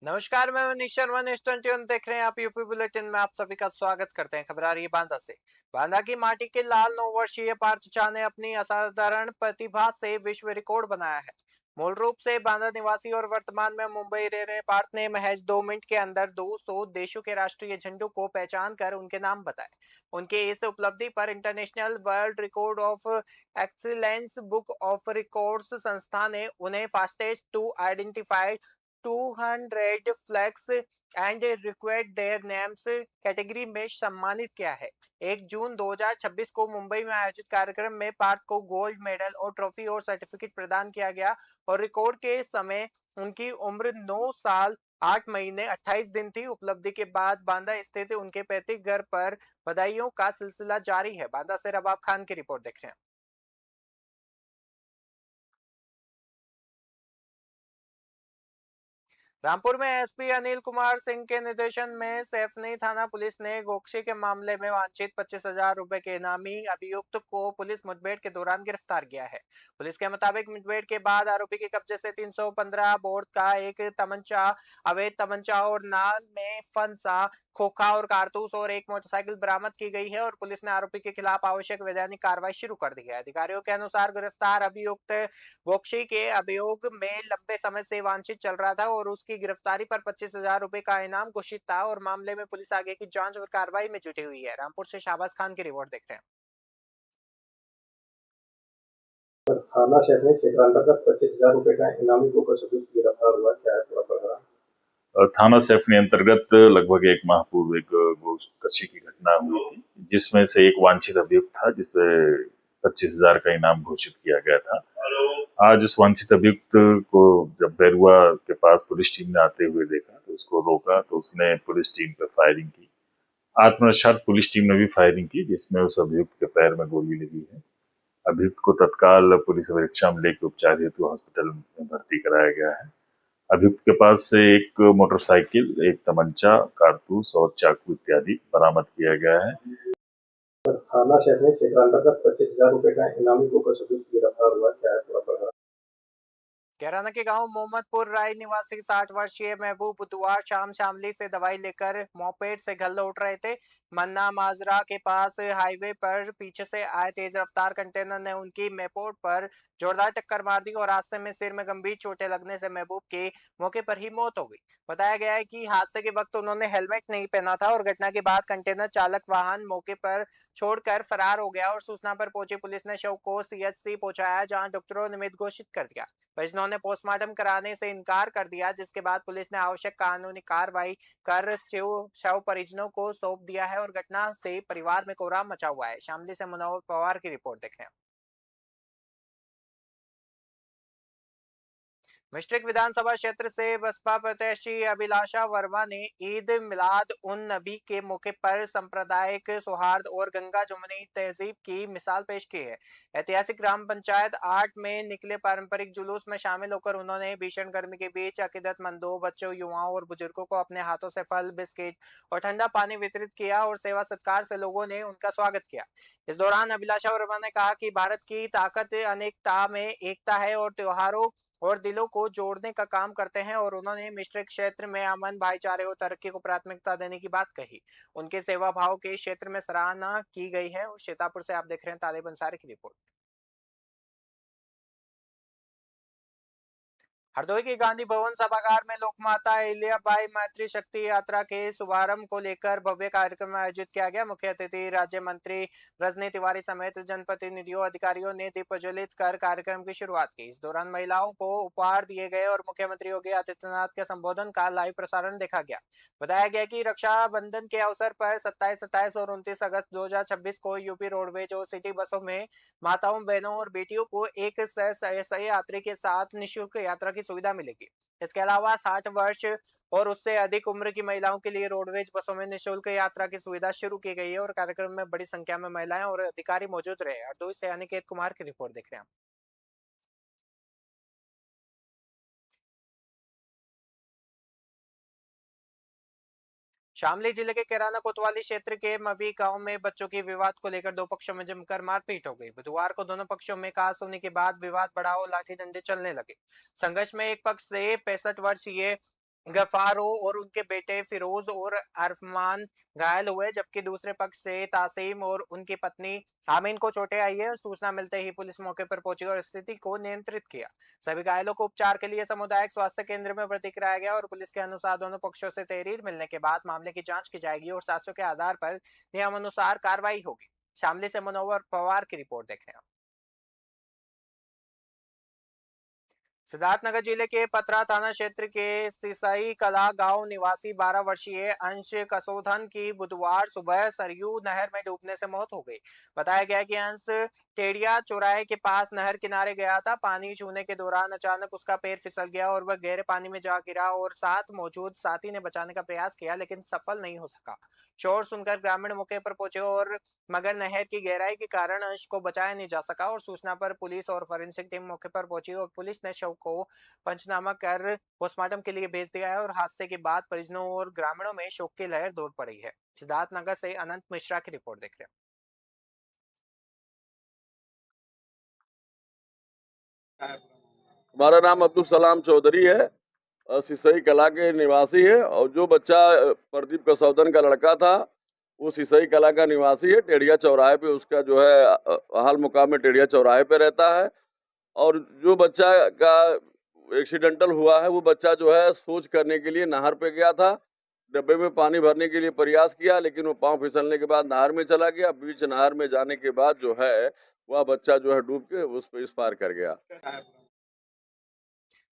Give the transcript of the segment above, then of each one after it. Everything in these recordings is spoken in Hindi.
नमस्कार, मैं मनीष शर्मा। न्यूज 21 देख रहे हैं आप। यूपी बुलेटिन में आप सभी का स्वागत करते हैं। खबर आ रही है बांदा से। बांदा की माटी के लाल 9 वर्षीय पार्थ झा ने अपनी असाधारण प्रतिभा से विश्व रिकॉर्ड बनाया है। मूल रूप से बांदा निवासी और वर्तमान में मुंबई रह रहे पार्थ ने महज 2 मिनट के अंदर 200 देशों के राष्ट्रीय झंडों को पहचान कर उनके नाम बताए। उनके इस उपलब्धि पर international world record of excellence book of records संस्था ने उन्हें fastest to identify 200 flags and request their names category में सम्मानित किया है। 1 जून 2026 को मुंबई में आयोजित कार्यक्रम में पार्थ को गोल्ड मेडल और ट्रॉफी और सर्टिफिकेट प्रदान किया गया और रिकॉर्ड के समय उनकी उम्र 9 साल 8 महीने 28 दिन थी। उपलब्धि के बाद बांदा स्थित उनके पैतृक घर पर बधाइयों का सिलसिला जारी है। बांदा से रबाब खान की रिपोर्ट देख रहे हैं। रामपुर में एसपी अनिल कुमार सिंह के निर्देशन में सैफनी थाना पुलिस ने गोक्षे के मामले में वांछित 25,000 रुपए के इनामी अभियुक्त को पुलिस मुठभेड़ के दौरान गिरफ्तार किया है। पुलिस के मुताबिक मुठभेड़ के बाद आरोपी के कब्जे से 315 बोर का एक तमंचा, अवैध तमंचा और नाल में फंसा खोखा और कारतूस और एक मोटरसाइकिल बरामद की गई है और पुलिस ने आरोपी के खिलाफ आवश्यक वैधानिक कार्रवाई शुरू कर दी है। अधिकारियों के अनुसार गिरफ्तार अभियुक्त वोक्शी के अभियोग में लंबे समय से वांछित चल रहा था और उसकी गिरफ्तारी पर 25,000 रुपए का इनाम घोषित था और मामले में पुलिस आगे की जांच और कार्रवाई में जुटी हुई है। रामपुर से शाहबाज खान की रिपोर्ट देख रहे हैं। थाना क्षेत्र में क्षेत्रांतर्गत 25,000 रुपए का इनामी बोगस अभियुक्त गिरफ्तार हुआ। क्या है पूरा प्रकरण? थाना सैफनी अंतर्गत लगभग एक माह पूर्व एक गोकशी की घटना हुई थी, जिसमें से एक वांछित अभियुक्त था जिसपे 25,000 का इनाम घोषित किया गया था। आज उस वांछित अभियुक्त को जब बैरुआ के पास पुलिस टीम ने आते हुए देखा तो उसको रोका, तो उसने पुलिस टीम पर फायरिंग की। आत्मरक्षार्थ पुलिस टीम ने भी फायरिंग की, जिसमें उस अभियुक्त के पैर में गोली लगी है। अभियुक्त को तत्काल पुलिस अधीक्षक में लेकर उपचार हेतु हॉस्पिटल में भर्ती कराया गया है। अभियुक्त के पास से एक मोटरसाइकिल, एक तमंचा, कारतूस और चाकू इत्यादि बरामद किया गया है। थाना क्षेत्र में क्षेत्रांतर्गत 25,000 रुपए का इनामी बोगस अभियुक्त गिरफ्तार हुआ। क्या है पूरा प्रकरण? कैराना के गांव मोहम्मदपुर राय निवासी 60 वर्षीय महबूब बुधवार शाम शामली से दवाई लेकर मोपेड से घर लौट रहे थे। मन्ना माजरा के पास हाईवे पर पीछे से आए तेज रफ्तार कंटेनर ने उनकी मेपोड पर जोरदार टक्कर मार दी और हादसे में सिर में गंभीर चोटें लगने से महबूब की मौके पर ही मौत हो गई। बताया गया है कि हादसे के वक्त उन्होंने हेलमेट नहीं पहना था और घटना के बाद कंटेनर चालक वाहन मौके पर छोड़कर फरार हो गया और सूचना पर पहुंची पुलिस ने शव को सीएचसी पहुंचाया, जहां डॉक्टरों ने मृत घोषित कर दिया। परिजनों ने पोस्टमार्टम कराने से इनकार कर दिया, जिसके बाद पुलिस ने आवश्यक कानूनी कार्रवाई कर शव परिजनों को सौंप दिया है और घटना से परिवार में कोहराम मचा हुआ है। शामली से मुनव्वर पवार की रिपोर्ट देख रहे हैं। मिश्रिक विधानसभा क्षेत्र से बसपा प्रत्याशी अभिलाषा वर्मा ने ईद मिलाद उन नबी के मौके पर सांप्रदायिक सौहार्द और गंगा जमुनी तहजीब की मिसाल पेश की है। ऐतिहासिक ग्राम पंचायत 8 में निकले पारंपरिक जुलूस में शामिल होकर उन्होंने भीषण गर्मी के बीच अकीदतमंदों, बच्चों, युवाओं और बुजुर्गों को अपने हाथों से फल, बिस्किट और ठंडा पानी वितरित किया और सेवा सत्कार से लोगों ने उनका स्वागत किया। इस दौरान अभिलाषा वर्मा ने कहा कि भारत की ताकत अनेकता में एकता है और त्योहारों और दिलों को जोड़ने का काम करते हैं और उन्होंने मिश्रिक क्षेत्र में अमन, भाईचारे और तरक्की को प्राथमिकता देने की बात कही। उनके सेवा भाव के क्षेत्र में सराहना की गई है। और सीतापुर से आप देख रहे हैं तालिब अंसारी की रिपोर्ट। हरदोई के गांधी भवन सभागार में लोकमाता अहिल्याबाई मैत्री शक्ति यात्रा के शुभारंभ को लेकर भव्य कार्यक्रम आयोजित किया गया। मुख्य अतिथि राज्य मंत्री रजनी तिवारी समेत जनप्रतिनिधियों, अधिकारियों ने दीप प्रज्वलित कर कार्यक्रम की शुरुआत की। इस दौरान महिलाओं को उपहार दिए गए और मुख्यमंत्री योगी आदित्यनाथ के संबोधन का लाइव प्रसारण देखा गया। बताया गया कि रक्षाबंधन के अवसर पर 27, 27 और 29 अगस्त 2026 को यूपी रोडवेज और सिटी बसों में माताओं, बहनों और बेटियों को एक सह यात्री के साथ निःशुल्क यात्रा की सुविधा मिलेगी। इसके अलावा 60 वर्ष और उससे अधिक उम्र की महिलाओं के लिए रोडवेज बसों में निःशुल्क यात्रा की सुविधा शुरू की गई है और कार्यक्रम में बड़ी संख्या में महिलाएं और अधिकारी मौजूद रहे। हरदोई से अनिकेत कुमार की रिपोर्ट देख रहे हैं। शामली जिले के कैराना कोतवाली क्षेत्र के मवी गांव में बच्चों के विवाद को लेकर दो पक्षों में जमकर मारपीट हो गई। बुधवार को दोनों पक्षों में कहासुनी होने के बाद विवाद बढ़ा और लाठी डंडे चलने लगे। संघर्ष में एक पक्ष से 65 वर्षीय गफारो और उनके बेटे फिरोज और अरफमान घायल हुए, जबकि दूसरे पक्ष से तासीम और उनकी पत्नी आमीन को चोटें आई है। सूचना मिलते ही पुलिस मौके पर पहुंची और स्थिति को नियंत्रित किया। सभी घायलों को उपचार के लिए सामुदायिक स्वास्थ्य केंद्र में भर्ती कराया गया और पुलिस के अनुसार दोनों पक्षों से तहरीर मिलने के बाद मामले की जांच की जाएगी और साक्ष्यों के आधार पर नियमानुसार कार्रवाई होगी। शामली से मनोहर पवार की रिपोर्ट देख रहे हैं। सिद्धार्थनगर जिले के पतरा थाना क्षेत्र के सिसई कला गांव निवासी 12 वर्षीय अंश कसोधन की बुधवार सुबह सरयू नहर में डूबने से मौत हो गई। बताया गया कि अंश टेड़िया चौराहे के पास नहर किनारे गया था। पानी छूने के दौरान अचानक उसका पैर फिसल गया और वह गहरे पानी में जा गिरा और साथ मौजूद साथी ने बचाने का प्रयास किया, लेकिन सफल नहीं हो सका। शोर सुनकर ग्रामीण मौके पर पहुंचे और मगर नहर की गहराई के कारण अंश को बचाया नहीं जा सका और सूचना पर पुलिस और फोरेंसिक टीम मौके पर पहुंची और पुलिस ने शव को पंचनामा कर पोस्टमार्टम के लिए भेज दिया है और हादसे के बाद परिजनों और ग्रामीणों में शोक की लहर दौड़ पड़ी है। सिद्धार्थनगर से अनंत मिश्रा की रिपोर्ट देख रहे हैं। हमारा नाम अब्दुल सलाम चौधरी है, सिसई कला के निवासी है और जो बच्चा प्रदीप कसौदन का लड़का था वो सिसई कला का निवासी है। टेड़िया चौराहे पे उसका जो है हाल मुकाम में टेड़िया चौराहे पे रहता है। और जो बच्चा का एक्सीडेंटल हुआ है वो बच्चा जो है शौच करने के लिए नहर पे गया था। डब्बे में पानी भरने के लिए प्रयास किया, लेकिन वो पांव फिसलने के बाद नहर में चला गया। बीच नहर में जाने के बाद जो है वह बच्चा जो है डूब के उस पे इस पार कर गया।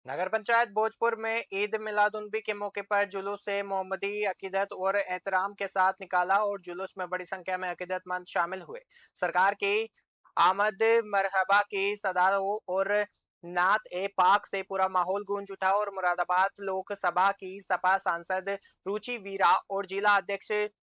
नगर पंचायत भोजपुर में ईद मिलादुन्नबी के मौके पर जुलूस से मोहम्मदी अकीदत और एहतराम के साथ निकाला और जुलूस में बड़ी संख्या में अकीदतमंद शामिल हुए। सरकार की आमद मरहबा की सदाओं और नात ए पाक से पूरा माहौल गूंज उठा और मुरादाबाद लोकसभा की सपा सांसद रुचि वीरा और जिला अध्यक्ष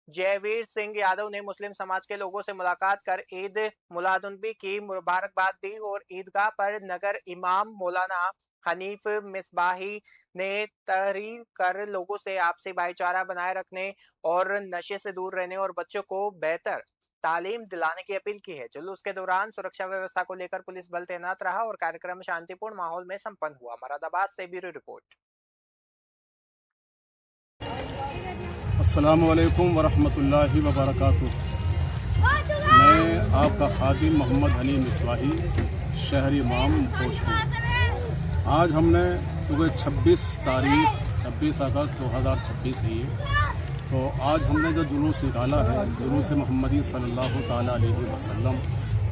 जयवीर सिंह यादव ने मुस्लिम समाज के लोगों से मुलाकात कर ईद मिलादुन्नबी की मुबारकबाद दी और ईदगाह पर नगर इमाम मौलाना हनीफ मिसबाही ने तहरीर कर लोगों से आपसी भाईचारा बनाए रखने और नशे से दूर रहने और बच्चों को बेहतर तालीम दिलाने की अपील की है। जुलूस के दौरान सुरक्षा व्यवस्था को लेकर पुलिस बल तैनात रहा और कार्यक्रम शांतिपूर्ण माहौल में संपन्न हुआ। मुरादाबाद से ब्यूरो रिपोर्ट। अस्सलामु अलैकुम वरहमतुल्लाहि वबरकातुह। मैं आपका खादिम मोहम्मद हनी मिसबाही, शहरी इमाम भोजपुर। आज हमने सुबह 26 अगस्त 2026 है ये, तो आज हमने जो जुलूस निकाला है जुलूस मोहम्मदी सल्लल्लाहु ताला अलैहि वसल्लम,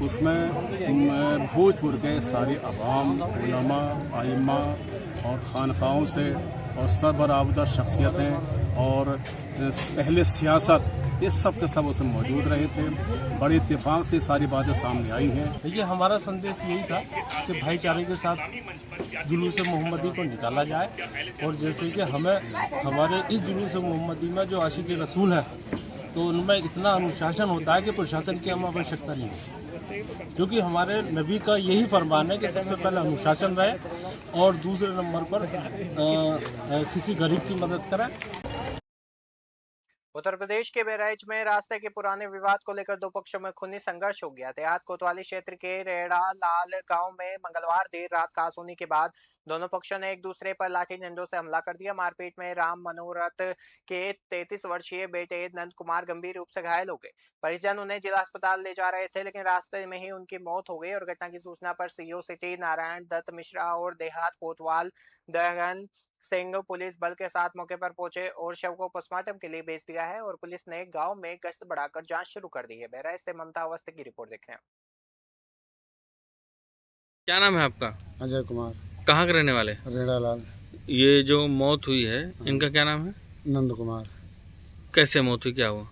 उसमें भोजपुर के सारे अवाम, उलमा, आइम्मा और खानकाओं से और सरबराबदा शख्सियतें और पहले सियासत, ये सब के सब उसमें मौजूद रहे थे। बड़े इत्तेफाक से सारी बातें सामने आई हैं। देखिए, हमारा संदेश यही था कि भाईचारे के साथ जुलूस मोहम्मदी को निकाला जाए और जैसे कि हमें हमारे इस जुलूस मोहम्मदी में जो आशिक रसूल है तो उनमें इतना अनुशासन होता है कि प्रशासन की हमें आवश्यकता नहीं है, क्योंकि हमारे नबी का यही फरमान है कि सबसे पहले अनुशासन रहे और दूसरे नंबर पर किसी गरीब की मदद करें। उत्तर प्रदेश के बहराइच में रास्ते के पुराने विवाद को लेकर दो पक्षों में खूनी संघर्ष हो गया। देहात कोतवाली क्षेत्र के रेड़ा लाल गांव में मंगलवार देर रात खास होने के बाद दोनों पक्षों ने एक दूसरे पर लाठी डंडों से हमला कर दिया। मारपीट में राम मनोरथ के 33 वर्षीय बेटे नंद कुमार गंभीर रूप से घायल हो गए। परिजन उन्हें जिला अस्पताल ले जा रहे थे, लेकिन रास्ते में ही उनकी मौत हो गई और घटना की सूचना पर सीओ सिटी नारायण दत्त मिश्रा और देहात कोतवाल दहन सिंह पुलिस बल के साथ मौके पर पहुंचे और शव को पोस्टमार्टम के लिए भेज दिया है और पुलिस ने गांव में गश्त बढ़ाकर जांच शुरू कर दी है। बहराइच से ममता अवस्थी की रिपोर्ट देख रहे हैं। क्या नाम है आपका? अजय कुमार। कहाँ के रहने वाले? रेड़ालाल। ये जो मौत हुई है इनका क्या नाम है? नंद कुमार। कैसे मौत हुई, क्या हुआ?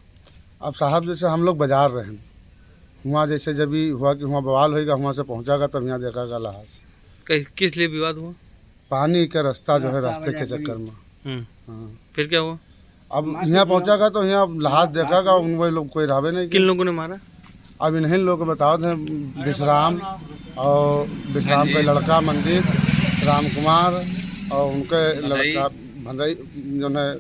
अब साहब जैसे हम लोग बाजार रहे हैं, वहाँ जैसे जब भी हुआ कि वहाँ बवाल होगा, वहाँ से पहुँचागा तब यहाँ देखागा लाश। किस लिए विवाद हुआ? पानी का रास्ता जो है, रास्ते के चक्कर में। हाँ। फिर क्या हुआ? अब यहाँ पहुँचागा तो यहाँ लाश देखागा, उन वही लोग कोई रावे नहीं। किन लोगों ने मारा? अब इन्हीं लोग बताओ थे, विश्राम और विश्राम का लड़का मंदिर राम कुमार और उनके लड़का भंडई जो है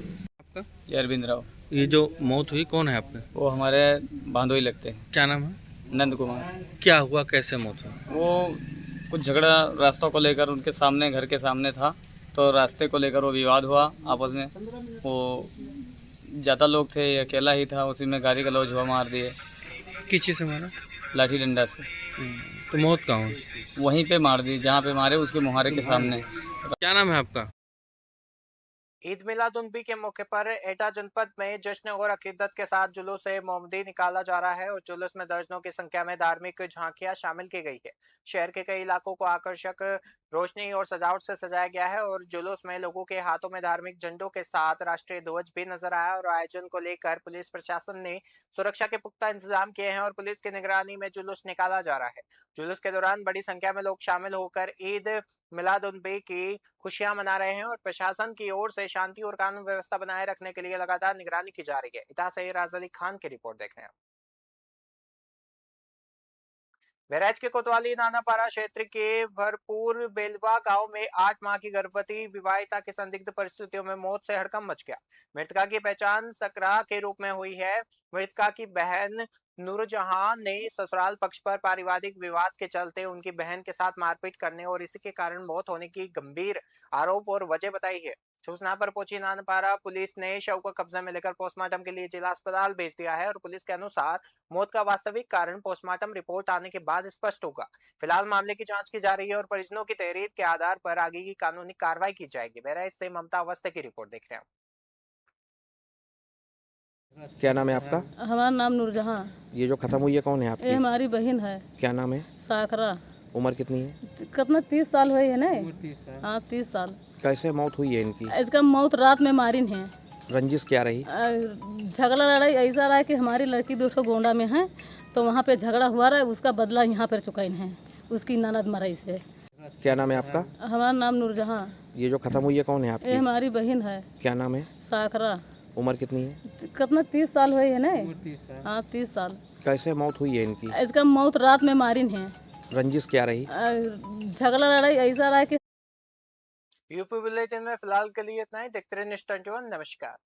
अरविंद राव। ये जो मौत हुई कौन है आपके? वो हमारे बांधोई लगते हैं। क्या नाम है? नंद कुमार। क्या हुआ, कैसे मौत हुई? वो कुछ झगड़ा रास्ता को लेकर उनके सामने, घर के सामने था, तो रास्ते को लेकर वो विवाद हुआ आपस में। वो ज़्यादा लोग थे, ये अकेला ही था, उसी में गाली गलौज हुआ, मार दिए किस चीज़ से मारा? लाठी डंडा से। तो मौत कहाँ हुई? वहीं पे मार दी जहाँ पे मारे, उसके मुहारे के सामने। क्या नाम है आपका? ईद मिलाद-उन-नबी के मौके पर एटा जनपद में जश्न और अकीदत के साथ जुलूस मोहम्मदी निकाला जा रहा है और जुलूस में दर्जनों की संख्या में धार्मिक झांकियां शामिल की गई है। शहर के कई इलाकों को आकर्षक रोशनी और सजावट से सजाया गया है और जुलूस में लोगों के हाथों में धार्मिक झंडों के साथ राष्ट्रीय ध्वज भी नजर आया और आयोजन को लेकर पुलिस प्रशासन ने सुरक्षा के पुख्ता इंतजाम किए हैं और पुलिस की निगरानी में जुलूस निकाला जा रहा है। जुलूस के दौरान बड़ी संख्या में लोग शामिल होकर ईद मिलाद-उन-नबी की खुशियां मना रहे हैं और प्रशासन की ओर से शांति और कानून व्यवस्था बनाए रखने के लिए लगातार निगरानी की जा रही है। इता से राज अली खान की रिपोर्ट देख रहे हैं। बहराइच के कोतवाली नानापारा क्षेत्र के भरपूर बेलवा गांव में 8 माह की गर्भवती विवाहिता की संदिग्ध परिस्थितियों में मौत से हड़कंप मच गया। मृतका की पहचान सकरा के रूप में हुई है। मृतका की बहन नूरजहां ने ससुराल पक्ष पर पारिवारिक विवाद के चलते उनकी बहन के साथ मारपीट करने और इसी के कारण मौत होने की गंभीर आरोप और वजह बताई है। सूचना पर पहुंची नानापारा पुलिस ने शव को कब्जे में लेकर पोस्टमार्टम के लिए जिला अस्पताल भेज दिया है और पुलिस के अनुसार मौत का वास्तविक कारण पोस्टमार्टम रिपोर्ट आने के बाद स्पष्ट होगा। फिलहाल मामले की जांच की जा रही है और परिजनों की तहरीर के आधार पर आगे की कानूनी कार्रवाई की जाएगी। बहराइच से ममता अवस्थी की रिपोर्ट देख रहे हैं। क्या नाम है आपका? हमारा नाम नूरजहां। ये जो खत्म हुई है कौन है ये आपकी? हमारी बहन है। क्या नाम है? साखरा। उम्र कितनी है? कितना 30 साल हुई है ना? हाँ 30 साल। कैसे मौत हुई है इनकी? इसका मौत रात में मारिन है। रंजिश क्या रही? झगड़ा लड़ाई ऐसा रहा कि हमारी लड़की 200 गोंडा में है तो वहाँ पे झगड़ा हुआ रहा, उसका बदला यहाँ पर चुकाइन है उसकी ननद मरई से। क्या नाम है आपका? हमारा नाम नूरजहां। ये जो खत्म हुई है कौन है ये आपकी? हमारी बहन है। क्या नाम है? साखरा। उम्र कितनी है? कितना 30 साल हुई है ना? हाँ 30 साल। कैसे मौत हुई है इनकी? इसका मौत रात में मारिन है। रंजिश क्या रही? झगड़ा लड़ाई ऐसा रहा कि यूपी बुलेटिन में फिलहाल के लिए इतना ही। देखते रहिए न्यूज़ 21। नमस्कार।